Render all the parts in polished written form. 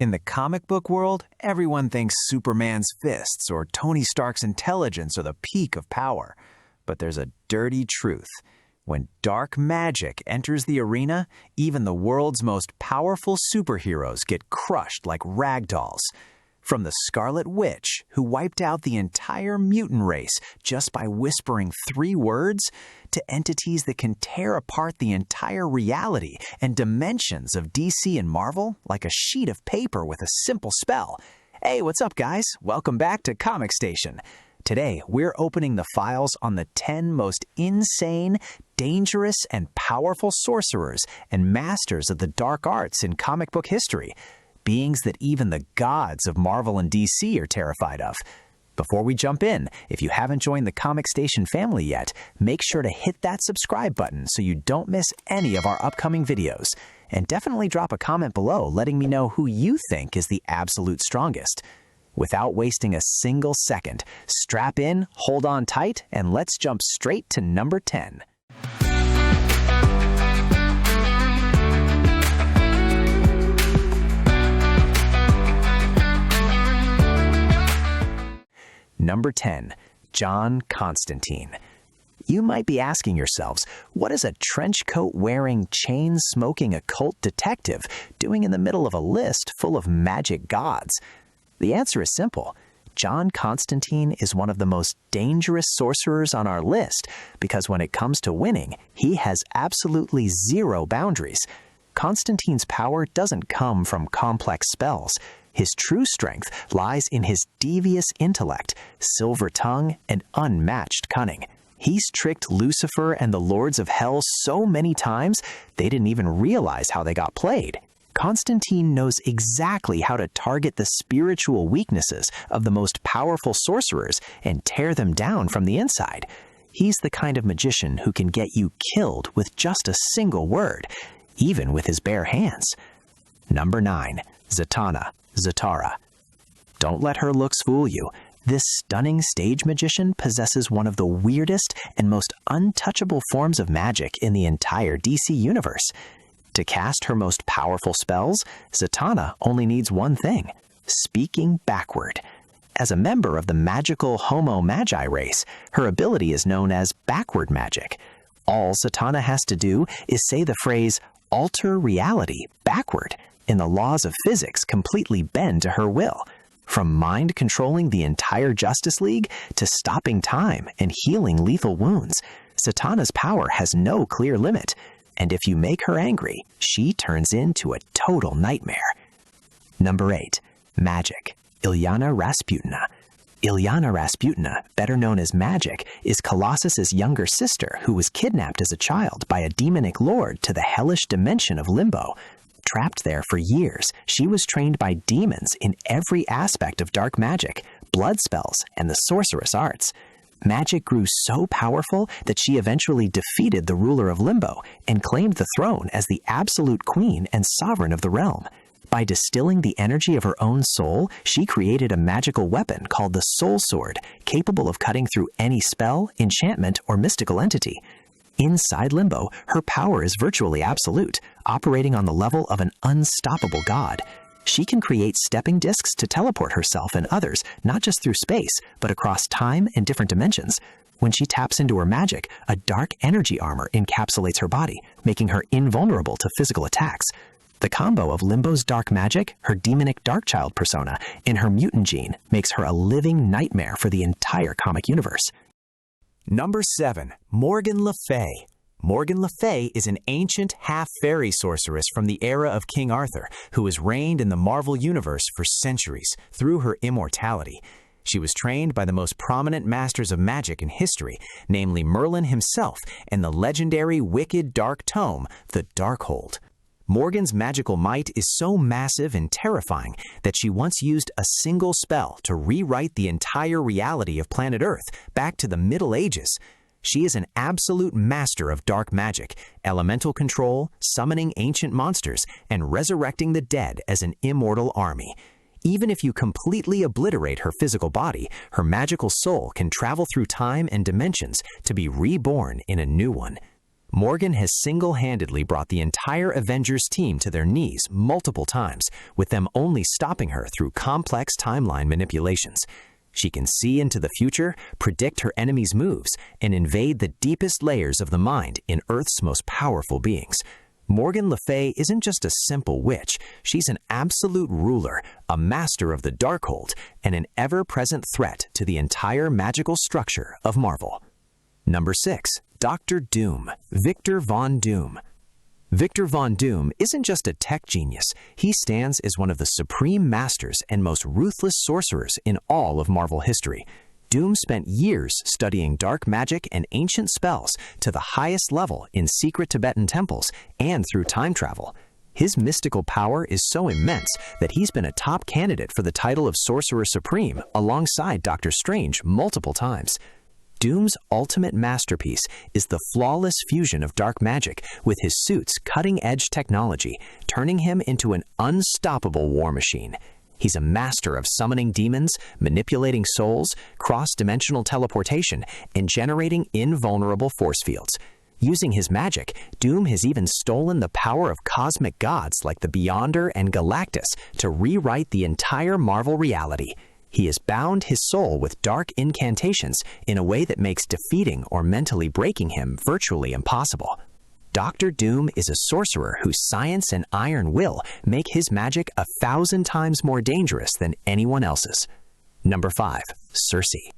In the comic book world, everyone thinks Superman's fists or Tony Stark's intelligence are the peak of power. But there's a dirty truth. When dark magic enters the arena, even the world's most powerful superheroes get crushed like ragdolls. From the Scarlet Witch, who wiped out the entire mutant race just by whispering 3 words, to entities that can tear apart the entire reality and dimensions of DC and Marvel like a sheet of paper with a simple spell. Hey, what's up, guys? Welcome back to Comic Station. Today, we're opening the files on the 10 most insane, dangerous, and powerful sorcerers and masters of the dark arts in comic book history. Beings that even the gods of Marvel and DC are terrified of. Before we jump in, if you haven't joined the Comic Station family yet, make sure to hit that subscribe button so you don't miss any of our upcoming videos. And definitely drop a comment below letting me know who you think is the absolute strongest. Without wasting a single second, strap in, hold on tight, and let's jump straight to number 10. Number 10. John Constantine. You might be asking yourselves, what is a trench coat-wearing, chain-smoking occult detective doing in the middle of a list full of magic gods? The answer is simple. John Constantine is one of the most dangerous sorcerers on our list because when it comes to winning, he has absolutely zero boundaries. Constantine's power doesn't come from complex spells. His true strength lies in his devious intellect, silver tongue, and unmatched cunning. He's tricked Lucifer and the lords of hell so many times, they didn't even realize how they got played. Constantine knows exactly how to target the spiritual weaknesses of the most powerful sorcerers and tear them down from the inside. He's the kind of magician who can get you killed with just a single word, even with his bare hands. Number 9. Zatanna. Don't let her looks fool you. This stunning stage magician possesses one of the weirdest and most untouchable forms of magic in the entire DC universe. To cast her most powerful spells, Zatanna only needs one thing: speaking backward. As a member of the magical Homo Magi race, her ability is known as backward magic. All Zatanna has to do is say the phrase, "alter reality," backward, and the laws of physics completely bend to her will. From mind controlling the entire Justice League to stopping time and healing lethal wounds, Zatanna's power has no clear limit. And if you make her angry, she turns into a total nightmare. Number 8. Magic. Ilyana Rasputina. Ilyana Rasputina, better known as Magic, is Colossus's younger sister who was kidnapped as a child by a demonic lord to the hellish dimension of Limbo. Trapped there for years, she was trained by demons in every aspect of dark magic, blood spells, and the sorcerous arts. Magic grew so powerful that she eventually defeated the ruler of Limbo and claimed the throne as the absolute queen and sovereign of the realm. By distilling the energy of her own soul, she created a magical weapon called the Soul Sword, capable of cutting through any spell, enchantment, or mystical entity. Inside Limbo, her power is virtually absolute, operating on the level of an unstoppable god. She can create stepping discs to teleport herself and others, not just through space, but across time and different dimensions. When she taps into her magic, a dark energy armor encapsulates her body, making her invulnerable to physical attacks. The combo of Limbo's dark magic, her demonic Darkchild persona, and her mutant gene makes her a living nightmare for the entire comic universe. Number 7. Morgan Le Fay. Morgan Le Fay is an ancient half-fairy sorceress from the era of King Arthur, who has reigned in the Marvel Universe for centuries through her immortality. She was trained by the most prominent masters of magic in history, namely Merlin himself and the legendary wicked dark tome, the Darkhold. Morgan's magical might is so massive and terrifying that she once used a single spell to rewrite the entire reality of planet Earth back to the Middle Ages. She is an absolute master of dark magic, elemental control, summoning ancient monsters, and resurrecting the dead as an immortal army. Even if you completely obliterate her physical body, her magical soul can travel through time and dimensions to be reborn in a new one. Morgan has single-handedly brought the entire Avengers team to their knees multiple times, with them only stopping her through complex timeline manipulations. She can see into the future, predict her enemies' moves, and invade the deepest layers of the mind in Earth's most powerful beings. Morgan Le Fay isn't just a simple witch. She's an absolute ruler, a master of the Darkhold, and an ever-present threat to the entire magical structure of Marvel. Number 6. Dr. Doom, Victor Von Doom. Victor Von Doom isn't just a tech genius. He stands as one of the supreme masters and most ruthless sorcerers in all of Marvel history. Doom spent years studying dark magic and ancient spells to the highest level in secret Tibetan temples and through time travel. His mystical power is so immense that he's been a top candidate for the title of Sorcerer Supreme alongside Doctor Strange multiple times. Doom's ultimate masterpiece is the flawless fusion of dark magic with his suit's cutting-edge technology, turning him into an unstoppable war machine. He's a master of summoning demons, manipulating souls, cross-dimensional teleportation, and generating invulnerable force fields. Using his magic, Doom has even stolen the power of cosmic gods like the Beyonder and Galactus to rewrite the entire Marvel reality. He has bound his soul with dark incantations in a way that makes defeating or mentally breaking him virtually impossible. Dr. Doom is a sorcerer whose science and iron will make his magic 1,000 times more dangerous than anyone else's. Number 5. Circe.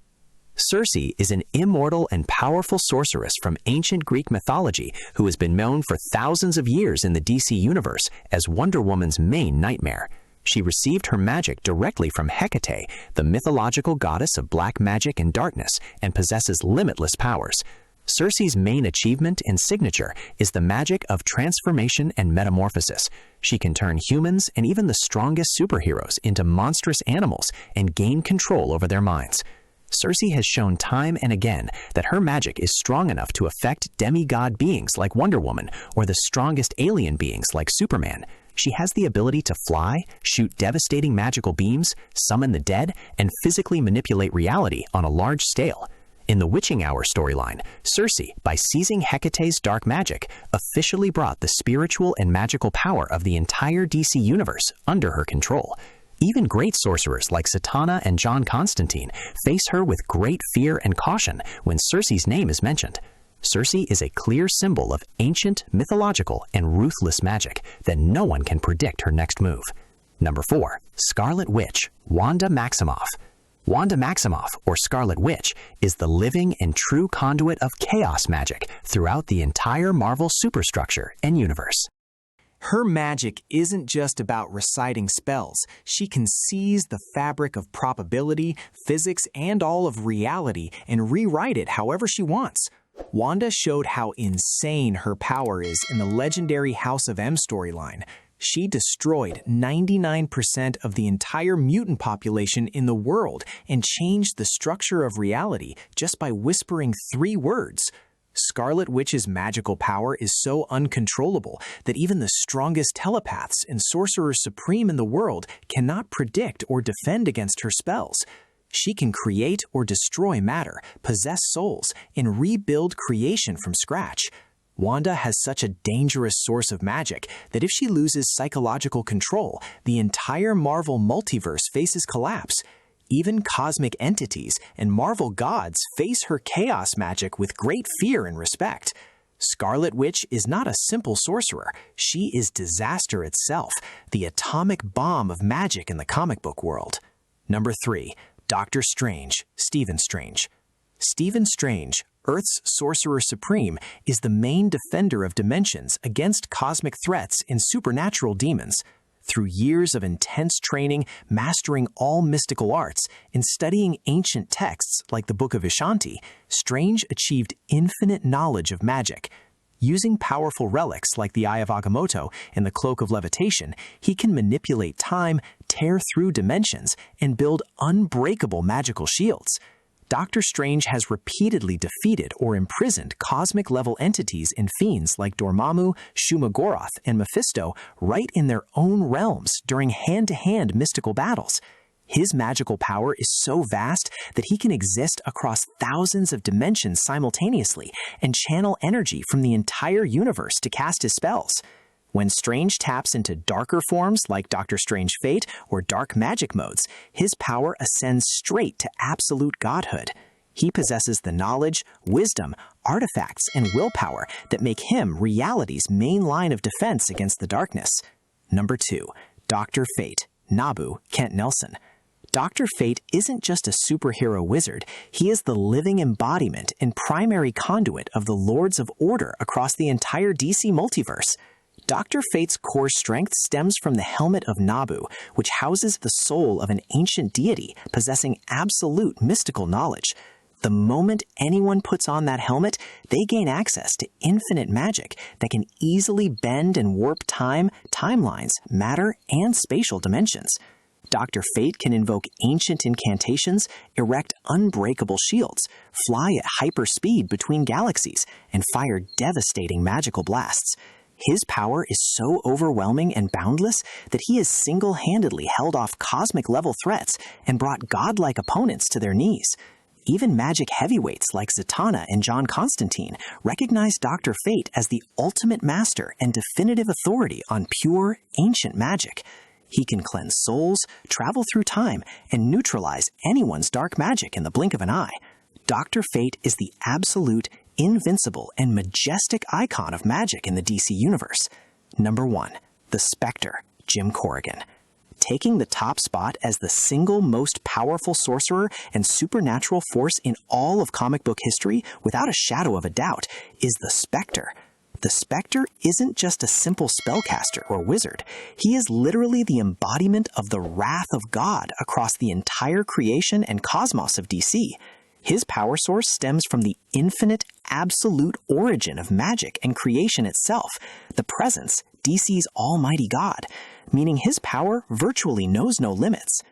Circe is an immortal and powerful sorceress from ancient Greek mythology who has been known for thousands of years in the DC universe as Wonder Woman's main nightmare. She received her magic directly from Hecate, the mythological goddess of black magic and darkness, and possesses limitless powers. Circe's main achievement and signature is the magic of transformation and metamorphosis. She can turn humans and even the strongest superheroes into monstrous animals and gain control over their minds. Circe has shown time and again that her magic is strong enough to affect demigod beings like Wonder Woman or the strongest alien beings like Superman. She has the ability to fly, shoot devastating magical beams, summon the dead, and physically manipulate reality on a large scale. In the Witching Hour storyline, Circe, by seizing Hecate's dark magic, officially brought the spiritual and magical power of the entire DC universe under her control. Even great sorcerers like Zatanna and John Constantine face her with great fear and caution when Circe's name is mentioned. Circe is a clear symbol of ancient, mythological, and ruthless magic that no one can predict her next move. Number 4. Scarlet Witch, Wanda Maximoff. Wanda Maximoff, or Scarlet Witch, is the living and true conduit of chaos magic throughout the entire Marvel superstructure and universe. Her magic isn't just about reciting spells. She can seize the fabric of probability, physics, and all of reality and rewrite it however she wants. Wanda showed how insane her power is in the legendary House of M storyline. She destroyed 99% of the entire mutant population in the world and changed the structure of reality just by whispering 3 words. Scarlet Witch's magical power is so uncontrollable that even the strongest telepaths and sorcerers supreme in the world cannot predict or defend against her spells. She can create or destroy matter, possess souls, and rebuild creation from scratch. Wanda has such a dangerous source of magic that if she loses psychological control, the entire Marvel multiverse faces collapse. Even cosmic entities and Marvel gods face her chaos magic with great fear and respect. Scarlet Witch is not a simple sorcerer. She is disaster itself, the atomic bomb of magic in the comic book world. Number 3. Doctor Strange, Stephen Strange. Stephen Strange, Earth's Sorcerer Supreme, is the main defender of dimensions against cosmic threats and supernatural demons. Through years of intense training, mastering all mystical arts, and studying ancient texts like the Book of Ashanti, Strange achieved infinite knowledge of magic. Using powerful relics like the Eye of Agamotto and the Cloak of Levitation, he can manipulate time, tear through dimensions, and build unbreakable magical shields. Doctor Strange has repeatedly defeated or imprisoned cosmic-level entities and fiends like Dormammu, Shuma-Gorath, and Mephisto right in their own realms during hand-to-hand mystical battles. His magical power is so vast that he can exist across thousands of dimensions simultaneously and channel energy from the entire universe to cast his spells. When Strange taps into darker forms like Doctor Strange Fate or dark magic modes, his power ascends straight to absolute godhood. He possesses the knowledge, wisdom, artifacts, and willpower that make him reality's main line of defense against the darkness. Number 2. Dr. Fate, Nabu Kent Nelson. Dr. Fate isn't just a superhero wizard, he is the living embodiment and primary conduit of the Lords of Order across the entire DC multiverse. Dr. Fate's core strength stems from the helmet of Nabu, which houses the soul of an ancient deity possessing absolute mystical knowledge. The moment anyone puts on that helmet, they gain access to infinite magic that can easily bend and warp time, timelines, matter, and spatial dimensions. Dr. Fate can invoke ancient incantations, erect unbreakable shields, fly at hyperspeed between galaxies, and fire devastating magical blasts. His power is so overwhelming and boundless that he has single-handedly held off cosmic-level threats and brought godlike opponents to their knees. Even magic heavyweights like Zatanna and John Constantine recognize Dr. Fate as the ultimate master and definitive authority on pure, ancient magic. He can cleanse souls, travel through time, and neutralize anyone's dark magic in the blink of an eye. Dr. Fate is the absolute, invincible, and majestic icon of magic in the DC universe. Number 1. The Spectre, Jim Corrigan. Taking the top spot as the single most powerful sorcerer and supernatural force in all of comic book history, without a shadow of a doubt, is the Spectre. The Spectre isn't just a simple spellcaster or wizard. He is literally the embodiment of the wrath of God across the entire creation and cosmos of DC. His power source stems from the infinite, absolute origin of magic and creation itself, the presence, DC's almighty God, meaning his power virtually knows no limits.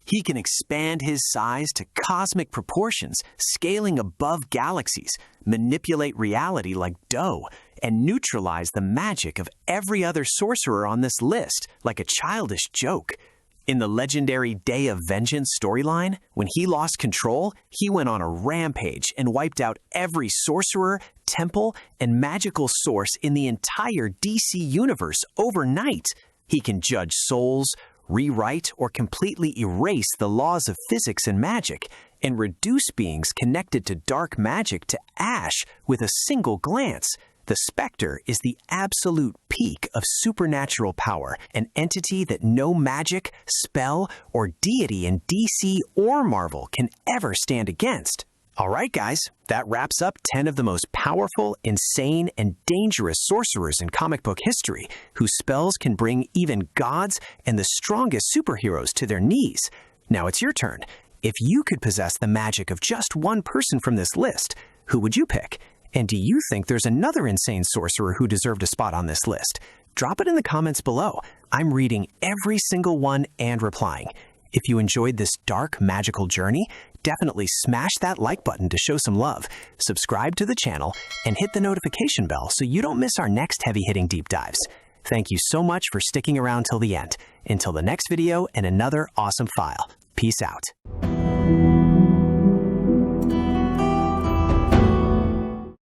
He can expand his size to cosmic proportions, scaling above galaxies, manipulate reality like dough, and neutralize the magic of every other sorcerer on this list like a childish joke. In the legendary Day of Vengeance storyline, when he lost control, he went on a rampage and wiped out every sorcerer, temple, and magical source in the entire DC universe overnight. He can judge souls, rewrite or completely erase the laws of physics and magic, and reduce beings connected to dark magic to ash with a single glance. The Spectre is the absolute peak of supernatural power, an entity that no magic, spell, or deity in DC or Marvel can ever stand against. Alright guys, that wraps up 10 of the most powerful, insane, and dangerous sorcerers in comic book history, whose spells can bring even gods and the strongest superheroes to their knees. Now it's your turn. If you could possess the magic of just one person from this list, who would you pick? And do you think there's another insane sorcerer who deserved a spot on this list? Drop it in the comments below. I'm reading every single one and replying. If you enjoyed this dark, magical journey, definitely smash that like button to show some love, subscribe to the channel, and hit the notification bell so you don't miss our next heavy-hitting deep dives. Thank you so much for sticking around till the end. Until the next video and another awesome file. Peace out.